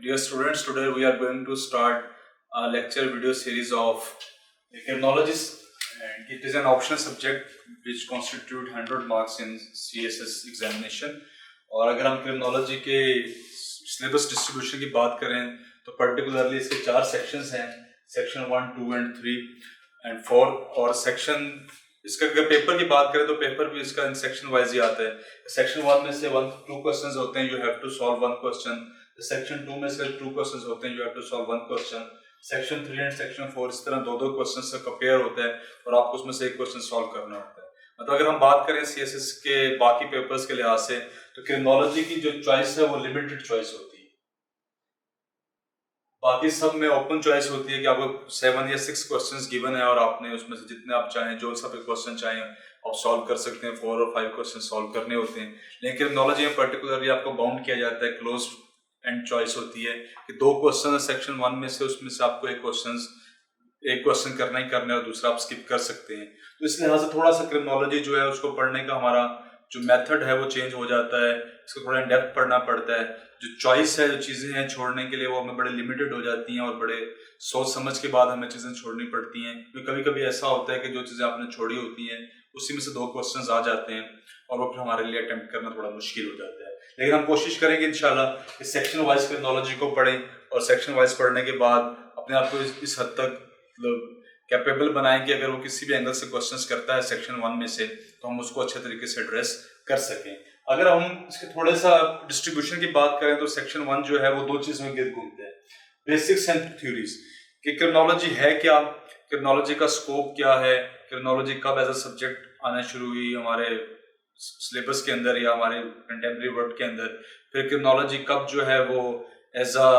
Dear students, today we are going to start a lecture video series of criminologist, and it is an optional subject which constitute 100 marks in CSS examination. और अगर हम criminology के syllabus distribution की बात करें तो particularly इसके 4 sections हैं, सेक्शन 1, 2 एंड 3 एंड 4। और सेक्शन इसका अगर पेपर की बात करें तो पेपर भी इसका सेक्शन वाइज ही आता है। सेक्शन 1 में से 1-2 क्वेश्चंस होते हैं, you have to solve 1 question. Section 2 में से 2 क्वेश्चंस होते हैं, you have to solve 1 question. Section 3 and section 4 इस तरह 2-2 क्वेश्चन से कंपेयर होता है और आपको उसमें से एक क्वेश्चन सॉल्व करना होता है। मतलब अगर हम बात करें सीएसएस के बाकी पेपर्स के लिहाज से तो क्रिमिनोलॉजी की जो चॉइस है वो लिमिटेड चॉइस होती है। बाकी सब में ओपन चॉइस होती है कि आपको 7 या 6 क्वेश्चंस गिवन है और आपने उसमें से जितने आप चाहें, जो सा भी क्वेश्चन चाहें आप सॉल्व कर सकते हैं। 4 और 5 क्वेश्चन सॉल्व करने होते हैं। लेकिन क्रिमिनोलॉजी में पर्टिकुलरली आपको बाउंड किया जाता है, क्लोज एंड चॉइस होती है कि 2 क्वेश्चन सेक्शन 1 में से, उसमें से आपको एक क्वेश्चन करना ही करना है और दूसरा आप स्किप कर सकते हैं। तो इस लिहाज से थोड़ा सा क्रिमिनोलॉजी जो है उसको पढ़ने का हमारा जो मेथड है वो चेंज हो जाता है, इसको थोड़ा इन डेप्थ पढ़ना पड़ता है। जो चॉइस है, जो चीज़ें हैं छोड़ने के लिए वो हमें बड़े लिमिटेड हो जाती हैं और बड़े सोच समझ के बाद हमें चीज़ें छोड़नी पड़ती हैं। क्योंकि कभी कभी ऐसा होता है कि जो चीज़ें आपने छोड़ी होती हैं उसी में से 2 क्वेश्चंस आ जाते हैं और वो फिर हमारे लिए अटेम्प्ट करना थोड़ा मुश्किल हो जाता है। लेकिन हम कोशिश करेंगे इंशाल्लाह कि सेक्शन वाइज क्रिमिनोलॉजी को पढ़ें और सेक्शन वाइज पढ़ने के बाद अपने आप को इस हद तक मतलब कैपेबल बनाएं कि अगर वो किसी भी एंगल से क्वेश्चंस करता है सेक्शन 1 में से तो हम उसको अच्छे तरीके से एड्रेस कर सकें। अगर हम इसके थोड़े सा डिस्ट्रीब्यूशन की बात करें तो सेक्शन 1 जो है वो 2 चीज़ों में गिर घूमते हैं, बेसिक्स एंड थ्योरीज कि क्रिमिनोलॉजी है क्या, क्रिमिनोलॉजी का स्कोप क्या है, क्रिमिनोलॉजी कब एज अ सब्जेक्ट आना शुरू हुई हमारे सिलेबस के अंदर या हमारे कंटेम्प्रेरी वर्ल्ड के अंदर, फिर क्रिमिनोलॉजी कब जो है वो एज अ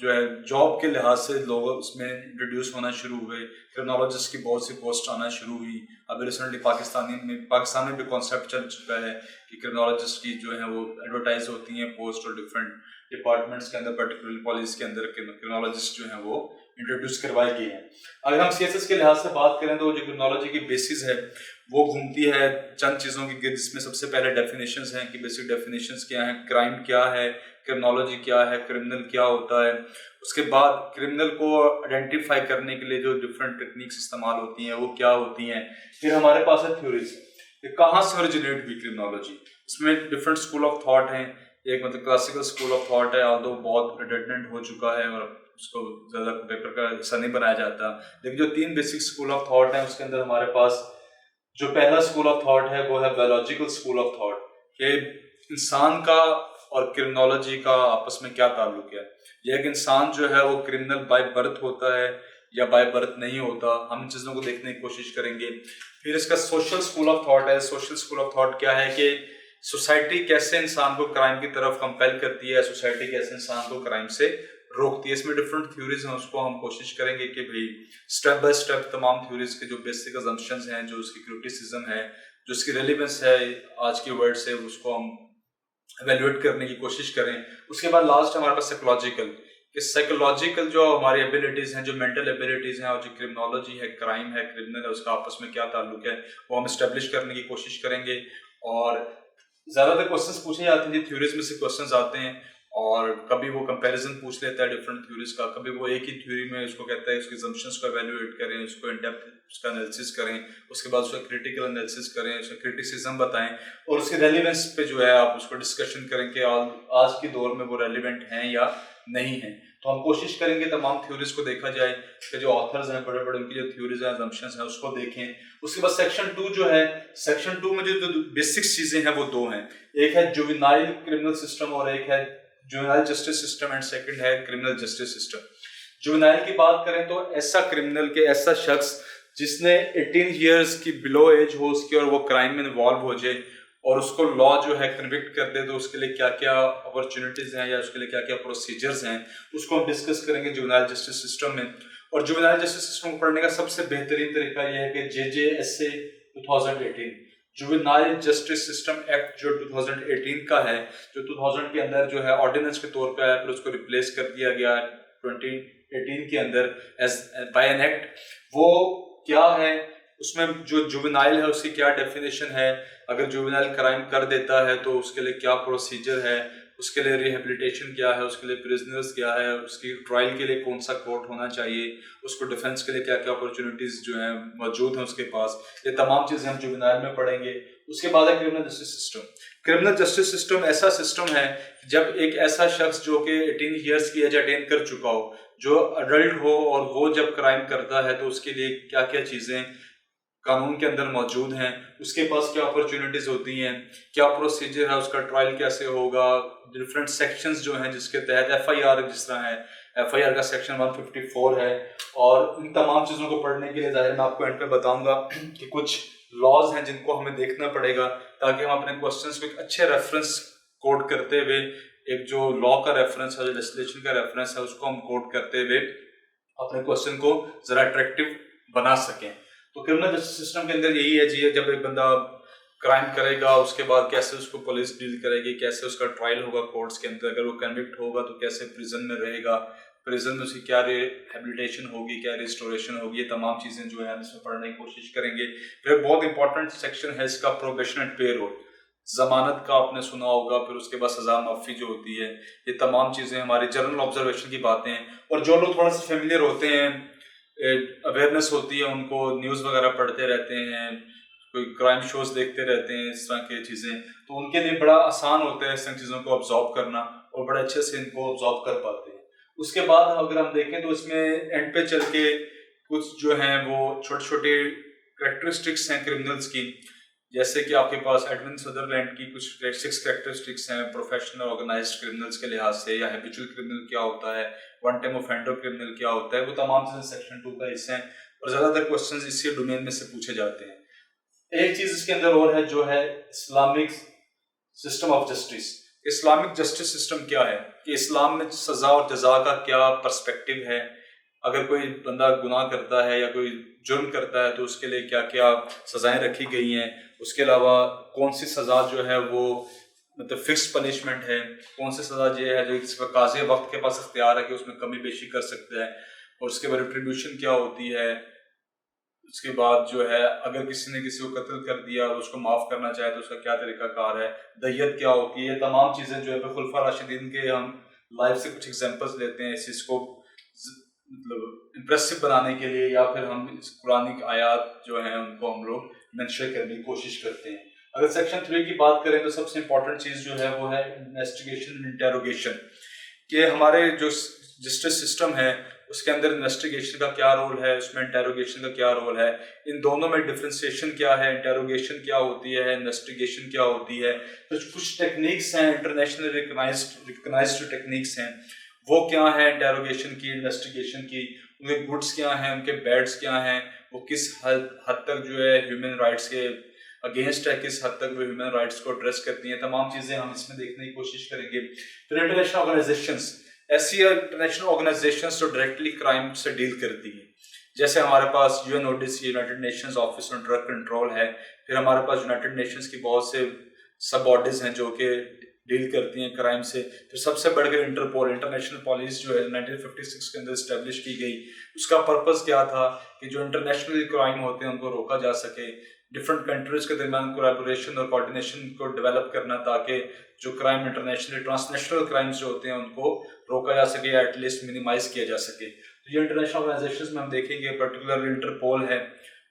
जो है जॉब के लिहाज से लोग उसमें इंट्रोड्यूस होना शुरू हुए, क्रिमिनोलॉजिस्ट की बहुत सी पोस्ट आना शुरू हुई। अभी रिसेंटली पाकिस्तान में भी कॉन्सेप्ट चल चुका है कि क्रिमिनोलॉजिस्ट की जो है वो एडवर्टाइज होती हैं पोस्ट और डिफरेंट डिपार्टमेंट्स के अंदर, पर्टिकुलरली पुलिस के अंदर क्रिमिनोलॉजिस्ट जो है वो इंट्रोड्यूस करवाई गई हैं। अगर हम सीएसएस के लिहाज से बात करें तो जो क्रिमिनोलॉजी की बेसिस है वो घूमती है चंद चीज़ों की, जिसमें सबसे पहले डेफिनेशंस हैं कि बेसिक डेफिनेशंस क्या हैं, क्राइम क्या है, क्रिमिनोलॉजी क्या है, क्रिमिनल क्या होता है। उसके बाद क्रिमिनल को आइडेंटिफाई करने के लिए जो डिफरेंट टेक्निक्स इस्तेमाल होती हैं वो क्या होती हैं। फिर हमारे पास है थ्योरीज कि कहाँ से ओरिजिनेट हुई क्रिमिनोलॉजी। इसमें डिफरेंट स्कूल ऑफ थॉट हैं। एक मतलब क्लासिकल स्कूल ऑफ थॉट है, ऑल्दो बहुत रिडंडेंट हो चुका है और उसको ज़्यादा पेपर का हिस्सा नहीं बनाया जाता। लेकिन जो 3 बेसिक स्कूल ऑफ थॉट हैं उसके अंदर हमारे पास जो पहला स्कूल ऑफ थॉट है वो है बायोलॉजिकल स्कूल ऑफ थॉट कि इंसान का और क्रिमिनोलॉजी का आपस में क्या ताल्लुक है। यह एक इंसान जो है वो क्रिमिनल बाय बर्थ होता है या बाय बर्थ नहीं होता, हम इन चीज़ों को देखने की कोशिश करेंगे। फिर इसका सोशल स्कूल ऑफ थॉट है। सोशल स्कूल ऑफ थॉट क्या है कि सोसाइटी कैसे इंसान को क्राइम की तरफ कंपेल करती है, सोसाइटी कैसे इंसान को क्राइम से रोकती है। इसमें डिफरेंट थ्योरीज हैं, उसको हम कोशिश करेंगे कि भाई स्टेप बाय स्टेप तमाम थ्योरीज के जो बेसिक अजम्पशंस हैं, जो उसकी क्रिटिसिज्म है, जो उसकी रेलिवेंस है आज के वर्ड से, उसको हम एवेल्युएट करने की कोशिश करें। उसके बाद लास्ट हमारे पास साइकोलॉजिकल जो हमारी एबिलिटीज हैं, जो मेंटल एबिलिटीज हैं और जो क्रिमिनोलॉजी है, क्राइम है, क्रिमिनल है, उसका आपस में क्या ताल्लुक है वो हम एस्टेब्लिश करने की कोशिश करेंगे। और ज़्यादातर क्वेश्चंस पूछे जाते हैं, थ्योरीज में से क्वेश्चंस आते हैं और कभी वो कंपैरिजन पूछ लेता है डिफरेंट थ्योरीज का, कभी वो एक ही थ्योरी में उसको कहता है उसके assumptions को एवेल्युएट करें, उसको इन डेप्थ उसका एनालिसिस करें, उसके बाद उसका क्रिटिकल एनालिसिस करें, उसका क्रिटिसिज्म बताएं और उसके रेलिवेंस पे जो है आप उसको डिस्कशन करें कि आज के दौर में वो रेलिवेंट हैं या नहीं है। तो हम कोशिश करेंगे तमाम थ्योरीज को देखा जाए कि जो ऑथर्स हैं बड़े बड़े उनकी जो थ्योरीज हैं, assumptions हैं, उसको देखें। उसके बाद सेक्शन 2 जो है, सेक्शन 2 में जो बेसिक्स चीज़ें हैं वो 2 हैं, एक है जुवेनाइल क्रिमिनल सिस्टम और एक है juvenile justice system and second है क्रिमिनल जस्टिस सिस्टम। जुवेनाइल की बात करें तो ऐसा क्रिमिनल के ऐसा शख्स जिसने 18 इयर्स की बिलो एज हो उसकी और वो क्राइम में इन्वॉल्व हो जाए और उसको लॉ जो है कन्विक्ट कर दे तो उसके लिए क्या क्या अपॉर्चुनिटीज हैं या उसके लिए क्या क्या प्रोसीजर्स हैं, उसको हम डिस्कस करेंगे जुवेनाइल जस्टिस सिस्टम में। और जुवेनाइल जस्टिस सिस्टम को पढ़ने का सबसे बेहतरीन तरीका यह है कि JJSA 2018 juvenile justice system act जो 2018 का है, जो 2000 के अंदर जो है ऑर्डिनेंस के तौर पे आया, फिर उसको रिप्लेस कर दिया गया 2018 के अंदर एज बाय एन एक्ट। वो क्या है, उसमें जो जुवेनाइल है उसकी क्या डेफिनेशन है, अगर जुवेनाइल क्राइम कर देता है तो उसके लिए क्या प्रोसीजर है, उसके लिए रिहेबिलिटेशन क्या है, उसके लिए प्रिजनर्स क्या है, उसकी ट्रायल के लिए कौन सा कोर्ट होना चाहिए, उसको डिफेंस के लिए क्या क्या अपॉर्चुनिटीज जो हैं मौजूद हैं उसके पास, ये तमाम चीज़ें हम जुवेनाइल में पढ़ेंगे। उसके बाद है criminal justice system. Criminal justice system ऐसा सिस्टम है जब एक ऐसा शख्स जो कि 18 ईयर्स की एज अटेन कर चुका हो, जो अडल्ट हो, और वो जब क्राइम करता है तो उसके लिए क्या क्या चीज़ें कानून के अंदर मौजूद हैं, उसके पास क्या अपॉर्चुनिटीज होती हैं, क्या प्रोसीजर है, उसका ट्रायल कैसे होगा, डिफरेंट सेक्शंस जो हैं जिसके तहत एफआईआर, जिस तरह है एफआईआर का सेक्शन 154 है। और इन तमाम चीज़ों को पढ़ने के लिए ज़ाहिर मैं आपको एंड पे बताऊंगा कि कुछ लॉज हैं जिनको हमें देखना पड़ेगा, ताकि हम अपने क्वेश्चंस को एक अच्छे रेफरेंस कोड करते हुए, एक जो लॉ का रेफरेंस है, जो लेजिस्लेशन का रेफरेंस है, उसको हम कोड करते हुए अपने क्वेश्चन को ज़रा अट्रैक्टिव बना सकें। तो क्रिमिनल जस्टिस सिस्टम के अंदर यही है जी, जब एक बंदा क्राइम करेगा उसके बाद कैसे उसको पुलिस डील करेगी, कैसे उसका ट्रायल होगा कोर्ट्स के अंदर, अगर वो कन्विक्ट होगा तो कैसे प्रिजन में रहेगा, प्रिजन में उसकी क्या रिहेबिलिटेशन होगी, क्या रिस्टोरेशन होगी, ये तमाम चीज़ें जो है इसमें पढ़ने की कोशिश करेंगे। फिर एक बहुत इंपॉर्टेंट सेक्शन है इसका प्रोबेशन एंड पे रोल, जमानत का आपने सुना होगा, फिर उसके बाद सजा माफी जो होती है, ये तमाम चीज़ें हमारी जनरल ऑब्जर्वेशन की बातें हैं। और जो लोग थोड़ा सा फेमिलियर होते हैं, अवेयरनेस होती है उनको, न्यूज़ वगैरह पढ़ते रहते हैं, कोई क्राइम शोज देखते रहते हैं, इस तरह की चीज़ें, तो उनके लिए बड़ा आसान होता है इस तरह चीज़ों को ऑब्जॉर्व करना, और बड़े अच्छे से इनको ऑब्जॉर्व कर पाते हैं। उसके बाद अगर हम देखें तो इसमें एंड पे चल के कुछ जो हैं वो छोटे छोटे करेक्टरिस्टिक्स हैं क्रिमिनल्स की, जैसे कि आपके पास एडविन सदरलैंड की कुछ 6 करेक्टरिस्टिक्स हैं प्रोफेशनल ऑर्गेनाइज्ड क्रिमिनल्स के लिहाज से, या हैबिचुअल क्रिमिनल क्या होता है, वन टाइम ऑफेंडर क्रिमिनल क्या होता है, वो तमाम चीज़ें सेक्शन 2 का हिस्सा हैं, और ज़्यादातर क्वेश्चंस इसी डोमेन में से पूछे जाते हैं। एक चीज़ इसके अंदर और है जो है Islamic system of justice. Islamic justice system क्या है, कि इस्लाम में सज़ा और जज़ा का क्या पर्सपेक्टिव है, अगर कोई बंदा गुनाह करता है या कोई जुर्म करता है तो उसके लिए क्या क्या सज़ाएं रखी गई हैं, उसके अलावा कौन सी सज़ा जो है वो मतलब फिक्स्ड पनिशमेंट है, कौन सी सज़ा ये है जो इस पर काज़ी वक्त के पास इख्तियार है कि उसमें कमी बेशी कर सकता है, और उसके बाद रिट्रीब्यूशन क्या होती है, उसके बाद जो है अगर किसी ने किसी को कत्ल कर दिया और उसको माफ़ करना चाहे तो उसका क्या तरीक़ाकार है, दय्यत क्या होती है, ये तमाम चीज़ें जो है खुलफा राशिदीन के हम लाइफ से कुछ एग्जांपल्स लेते हैं इस चीज़ को मतलब इम्प्रेसिव बनाने के लिए, या फिर हम इस कुरानिक आयात जो हैं उनको हम लोग मेंशन करने की कोशिश करते हैं। अगर सेक्शन 3 की बात करें तो सबसे इम्पोर्टेंट चीज़ जो है वो है इन्वेस्टिगेशन इंटेरोगेशन, कि हमारे जो जस्टिस सिस्टम है उसके अंदर इन्वेस्टिगेशन का क्या रोल है, उसमें इंटेरोगेशन का क्या रोल है, इन दोनों में डिफ्रेंसिएशन क्या है, इंटेरोगेशन क्या होती है, इन्वेस्टिगेशन क्या होती है। तो कुछ टेक्निक्स हैं इंटरनेशनली रिकग्नाइज्ड टेक्निक्स हैं, वो क्या है इंटेरोगेशन की, इन्वेस्टिगेशन की, उनके गुड्स क्या हैं, उनके बैड्स क्या हैं, वो किस हद तक जो है ह्यूमन राइट्स के अगेंस्ट है, किस हद तक वो ह्यूमन राइट्स को एड्रेस करती हैं, तमाम चीज़ें हम इसमें देखने की कोशिश करेंगे। फिर इंटरनेशनल ऑर्गेनाइजेशंस, ऐसी इंटरनेशनल ऑर्गेनाइजेशंस जो डायरेक्टली क्राइम से डील करती हैं, जैसे हमारे पास UNODC United Nations Office on Drug Control है, फिर हमारे पास यूनाइटेड नेशंस की बहुत से सब बॉडीज हैं जो कि डील करती हैं क्राइम से। फिर सबसे बढ़कर इंटरपोल, इंटरनेशनल पुलिस जो है 1956 के अंदर इस्टेब्लिश की गई। उसका पर्पस क्या था कि जो इंटरनेशनल क्राइम होते हैं उनको रोका जा सके, डिफरेंट कंट्रीज के दरमियान कोलैबोरेशन और कोऑर्डिनेशन को डेवलप करना, ताकि जो क्राइम इंटरनेशनल ट्रांसनेशनल क्राइम्स जो होते हैं उनको रोका जा सके, एटलीस्ट मिनिमाइज किया जा सके। तो ये इंटरनेशनल ऑर्गेनाइजेशन में हम देखेंगे पर्टिकुलरली इंटरपोल है,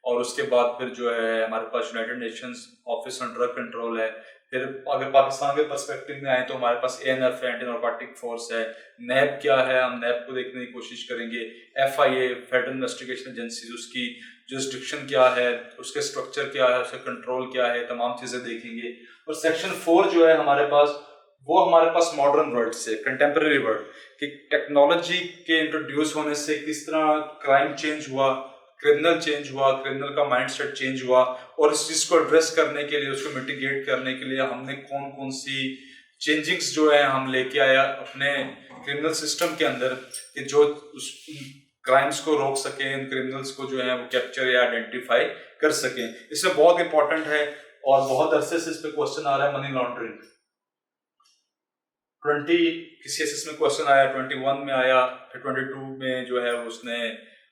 और उसके बाद फिर जो है हमारे पास United Nations Office on Drug Control है। फिर अगर पाकिस्तान के पर्सपेक्टिव में आए तो हमारे पास एएनएफ है, एंटी नारकोटिक फोर्स है। नैब क्या है, हम नैब को देखने की कोशिश करेंगे। एफआईए, फेडरल इन्वेस्टिगेशन एजेंसी, उसकी जुरिस्डिक्शन क्या है, उसके स्ट्रक्चर क्या है, उसका कंट्रोल क्या है, तमाम चीज़ें देखेंगे। और सेक्शन 4 जो है हमारे पास, वो हमारे पास मॉडर्न वर्ल्ड से, कंटेम्प्रेरी वर्ल्ड कि टेक्नोलॉजी के इंट्रोड्यूस होने से किस तरह क्राइम चेंज हुआ, क्रिमिनल चेंज हुआ, क्रिमिनल का माइंडसेट चेंज हुआ, और इस चीज़ को एड्रेस करने के लिए, उसको मिटिगेट करने के लिए हमने कौन कौन सी चेंजिंग्स जो है हम लेके आया अपने क्रिमिनल सिस्टम के अंदर, कि जो उस क्राइम्स को रोक सकें, इन क्रिमिनल्स को जो है वो कैप्चर या आइडेंटिफाई कर सकें। इसमें बहुत इंपॉर्टेंट है और बहुत अरसे से इस पर क्वेश्चन आ रहा है, मनी लॉन्ड्रिंग। 20 किसी एसएस में क्वेश्चन आया, 21 में आया, फिर 22 में जो है उसने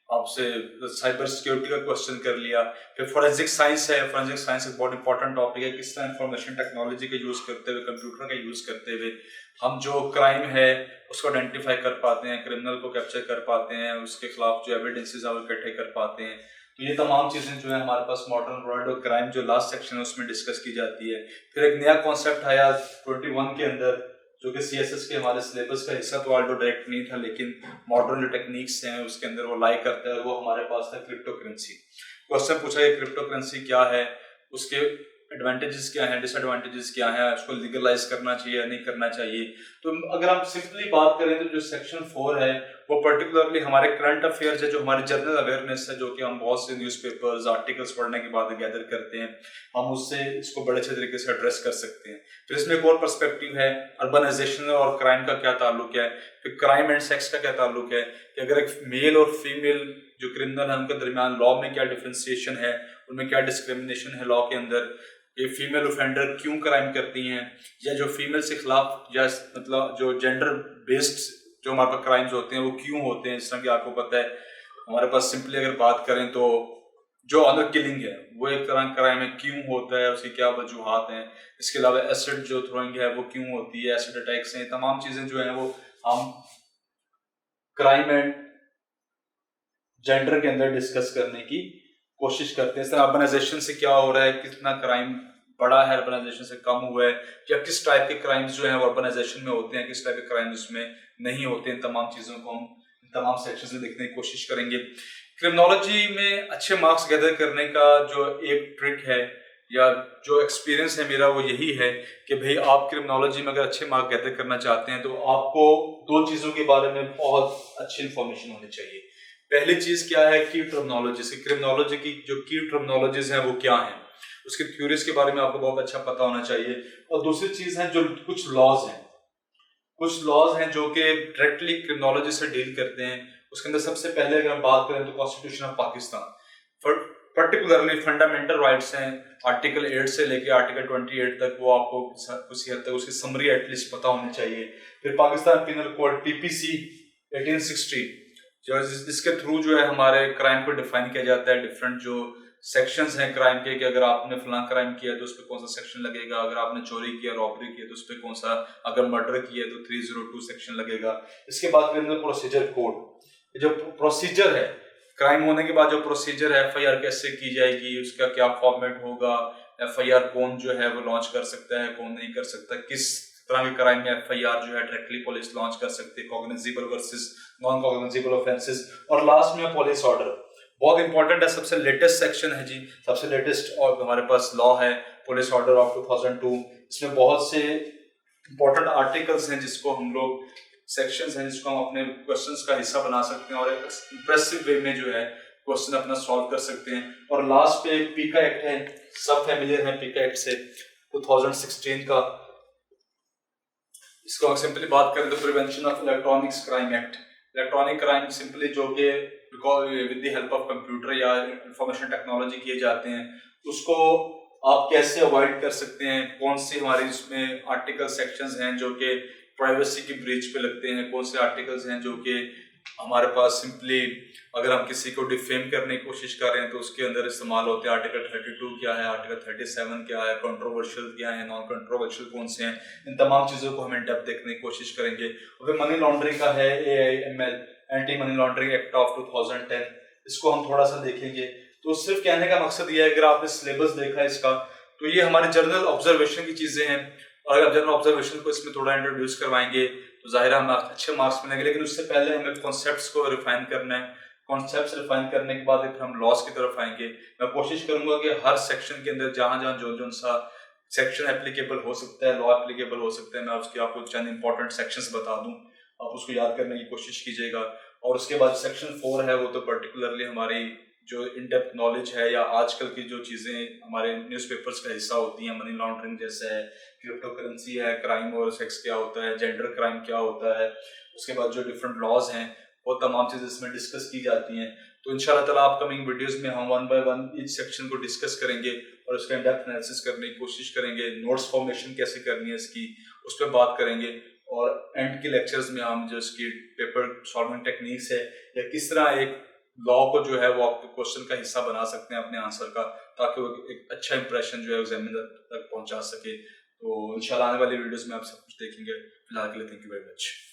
आपसे साइबर सिक्योरिटी का क्वेश्चन कर लिया। फिर फोरेंसिक साइंस है, फोरेंसिक साइंस एक बहुत इंपॉर्टेंट टॉपिक है, किस तरह इंफॉर्मेशन टेक्नोलॉजी का यूज करते हुए, कंप्यूटर का यूज करते हुए हम जो क्राइम है उसको आइडेंटिफाई कर पाते हैं, क्रिमिनल को कैप्चर कर पाते हैं, उसके खिलाफ जो एविडेंसेस है वो इकट्ठे कर पाते हैं। तो ये तमाम चीजें जो है हमारे पास मॉडर्न वर्ल्ड और क्राइम जो लास्ट सेक्शन है उसमें डिस्कस की जाती है। फिर एक नया कॉन्सेप्ट आया 21 के अंदर, जो कि CSS के हमारे सिलेबस का हिस्सा तो ऑल्टो डायरेक्ट नहीं था, लेकिन मॉडर्न जो टेक्निक्स हैं उसके अंदर वो लाई करता है, वो हमारे पास था क्रिप्टो करेंसी। क्वेश्चन पूछा कि क्रिप्टो करेंसी क्या है, उसके एडवांटेजेस क्या हैं, डिसएडवांटेजेस क्या हैं, उसको लीगलाइज करना चाहिए या नहीं करना चाहिए। तो अगर हम सिंपली बात करें तो जो सेक्शन 4 है वो पर्टिकुलरली हमारे करंट अफेयर्स है, जो हमारी जनरल अवेयरनेस है, जो कि हम बहुत से न्यूज़पेपर्स आर्टिकल्स पढ़ने के बाद गैदर करते हैं, हम उससे इसको बड़े अच्छे तरीके से एड्रेस कर सकते हैं। फिर इसमें एक और पर्सपेक्टिव है, अर्बनाइजेशन और क्राइम का क्या ताल्लुक है, फिर क्राइम एंड सेक्स का क्या ताल्लुक है, कि अगर एक मेल और फीमेल जो क्रिमिनल है उनके दरमियान लॉ में क्या डिफ्रेंसिएशन है, उनमें क्या डिस्क्रिमिनेशन है लॉ के अंदर, ये फीमेल ऑफेंडर क्यों क्राइम करती हैं, या जो फीमेल से खिलाफ या मतलब जो जेंडर बेस्ड जो हमारे पास क्राइम्स होते हैं वो क्यों होते हैं। जिस तरह कि आपको पता है हमारे पास सिंपली अगर बात करें तो जो ऑनर किलिंग है वो एक तरह का क्राइम है, क्यों होता है, उसकी क्या वजूहात हैं। इसके अलावा एसिड जो थ्रोइंग है वो क्यों होती है, एसिड अटैक्स हैं, तमाम चीजें जो है वो हम क्राइम एंड जेंडर के अंदर डिस्कस करने की कोशिश करते हैं। इस तरह अर्बनाइजेशन से क्या हो रहा है, कितना क्राइम बढ़ा है, अर्बनाइजेशन से कम हुआ है, या किस टाइप के क्राइम्स जो हैं वो अर्बनाइजेशन में होते हैं, किस टाइप के क्राइम्स उसमें नहीं होते। इन तमाम चीज़ों को हम तमाम सेक्शन में देखने की कोशिश करेंगे। क्रिमिनोलॉजी में अच्छे मार्क्स गैदर करने का जो एक ट्रिक है या जो एक्सपीरियंस है मेरा वो यही है कि भाई आप क्रिमिनोलॉजी में अगर अच्छे मार्क्स गैदर करना चाहते हैं तो आपको दो चीज़ों के बारे में बहुत अच्छी इंफॉर्मेशन होनी चाहिए। पहली चीज क्या है, की टर्मिनोलॉजी। क्रिमिनोलॉजी की जो की टर्मिनोलॉजीज हैं वो क्या हैं, उसके थ्योरीज के बारे में आपको बहुत अच्छा पता होना चाहिए। और दूसरी चीज है जो कुछ लॉज हैं जो कि डायरेक्टली क्रिमिनोलॉजी से डील करते हैं। उसके अंदर सबसे पहले अगर हम बात करें तो constitution of Pakistan, particularly fundamental rights हैं, आर्टिकल 8 से लेके आर्टिकल 28 तक, वो आपको कुछ हद तक उसकी समरी एटलीस्ट पता होनी चाहिए। फिर पाकिस्तान पिनल कोड PPC 1860 जो जिसके थ्रू जो है हमारे क्राइम को डिफाइन किया जाता है, डिफरेंट जो सेक्शंस हैं क्राइम के, कि अगर आपने फलां क्राइम किया तो उस पर कौन सा सेक्शन लगेगा, अगर आपने चोरी किया, रॉबरी किया तो उस पर कौन सा, अगर मर्डर किया तो 302 सेक्शन लगेगा। इसके बाद क्रिमिनल प्रोसीजर कोड, जो प्रोसीजर है क्राइम होने के बाद, जो प्रोसीजर है FIR कैसे की जाएगी, उसका क्या फॉर्मेट होगा, FIR कौन जो है वो लॉन्च कर सकता है, कौन नहीं कर सकता, किस तरह के क्राइम में FIR जो है डायरेक्टली पुलिस लॉन्च कर सकती है, cognizable versus non cognizable offences. और लास्ट में पुलिस ऑर्डर बहुत इंपॉर्टेंट है, सबसे लेटेस्ट सेक्शन है जी, सबसे लेटेस्ट और हमारे पास लॉ है पुलिस ऑर्डर ऑफ 2002। इसमें बहुत से इंपॉर्टेंट आर्टिकल्स हैं जिसको हम लोग, सेक्शंस हैं जिसको हम अपने क्वेश्चंस का हिस्सा बना सकते हैं और एक इंप्रेसिव वे में जो है क्वेश्चन अपना सॉल्व कर सकते हैं। और लास्ट पे पीका एक्ट है, सब फैमिलियर है पीका एक्ट से, 2016 का। इसको हम सिंपली बात करें तो prevention of electronics crime act, electronic crime simply जो कि with the help of computer या इंफॉर्मेशन टेक्नोलॉजी किए जाते हैं, उसको आप कैसे अवॉइड कर सकते हैं, कौन सी हमारी इसमें आर्टिकल सेक्शंस हैं जो कि प्राइवेसी की ब्रीच पे लगते हैं, कौन से आर्टिकल्स हैं जो कि हमारे पास सिंपली अगर हम किसी को डिफेम करने की कोशिश कर रहे हैं तो उसके अंदर इस्तेमाल होते हैं। आर्टिकल 32 क्या है, आर्टिकल 37 क्या है, कंट्रोवर्शियल क्या है, नॉन कंट्रोवर्शियल कौन से हैं, इन तमाम चीज़ों को हम इन डेप्थ देखने की कोशिश करेंगे। और फिर मनी लॉन्ड्रिंग का है AIML, anti money laundering act of 2010, इसको हम थोड़ा सा देखेंगे। तो सिर्फ कहने का मकसद ये है, अगर आपने सिलेबस देखा है इसका, तो ये हमारे जर्नल ऑब्जर्वेशन की चीज़ें हैं, और अगर जर्नल ऑब्जर्वेशन को इसमें थोड़ा इंट्रोड्यूस करवाएंगे तो जाहिर है हमें अच्छे मार्क्स मिलेंगे। लेकिन उससे पहले हमें कॉन्सेप्ट्स को रिफाइन करना है, कॉन्सेप्ट्स रिफाइन करने के बाद फिर हम लॉस की तरफ आएंगे। मैं कोशिश करूंगा कि हर सेक्शन के अंदर जहां जहां जो सा सेक्शन एप्लीकेबल हो सकता है, लॉ एप्लीकेबल हो सकता है, मैं उसकी आपको चंद इंपॉर्टेंट सेक्शंस बता दूं, आप उसको याद करने की कोशिश कीजिएगा। और उसके बाद सेक्शन 4 है, वो तो पर्टिकुलरली हमारी जो इन डेप्थ नॉलेज है या आजकल की जो चीज़ें हमारे न्यूज़पेपर्स का हिस्सा होती हैं, मनी लॉन्ड्रिंग जैसे है, क्रिप्टो करेंसी है, क्राइम और सेक्स क्या होता है, जेंडर क्राइम क्या होता है, उसके बाद जो डिफरेंट लॉज हैं वो तमाम चीज़ें इसमें डिस्कस की जाती हैं। तो इंशाल्लाह ताला अपकमिंग वीडियोस में हम 1 बाय 1 ईच सेक्शन को डिस्कस करेंगे और उसका इन डेप्थ एनालिसिस करने की कोशिश करेंगे, नोट्स फॉर्मेशन कैसे करनी है इसकी उस पर बात करेंगे, और एंड के लेक्चर्स में हम जो इसकी पेपर सॉल्विंग टेक्निक्स है या किस तरह एक लॉ को जो है वो आपके क्वेश्चन का हिस्सा बना सकते हैं अपने आंसर का, ताकि वो एक अच्छा इंप्रेशन जो है एग्जामिनर तक पहुंचा सके। तो इंशाल्लाह आने वाली वीडियोस में आप सब कुछ देखेंगे। फिलहाल के लिए थैंक यू वेरी मच।